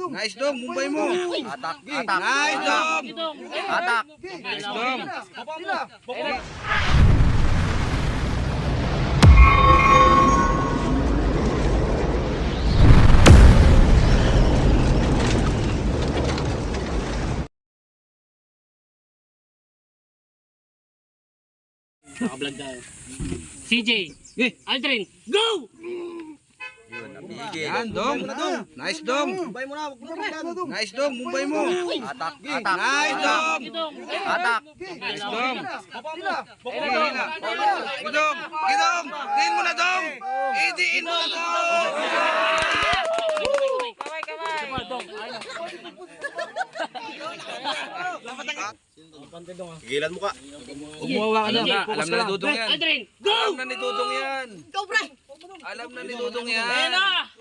Nice dong, Mumbai mo. Atak. Nice dong. Atak. Nice dong. Naka-vlog tayo. CJ, Aldrin, go! Yan dong. Nice dong. Nice dong, Mumbai mo. Atak. Nice dong. Atak. Nice dong. Gidong. Gidong. Diin mo na dong. Idiin mo na dong. Gigilan mo ka. Umuha ka na. Alam na ni Dudong yan. Aldrin, go! Alam na ni Dudong yan. Go, pre! Alam na ni Dudong yan.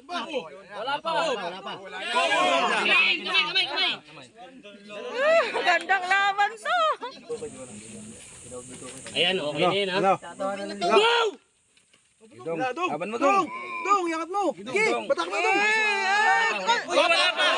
Wala pa. Kamay. Gandang laban to! Ayan, okay na yun, ha? Go! Dong. Laban mo dong. Dong, yangat mo. Dong. Batak mo dong. Wala pa.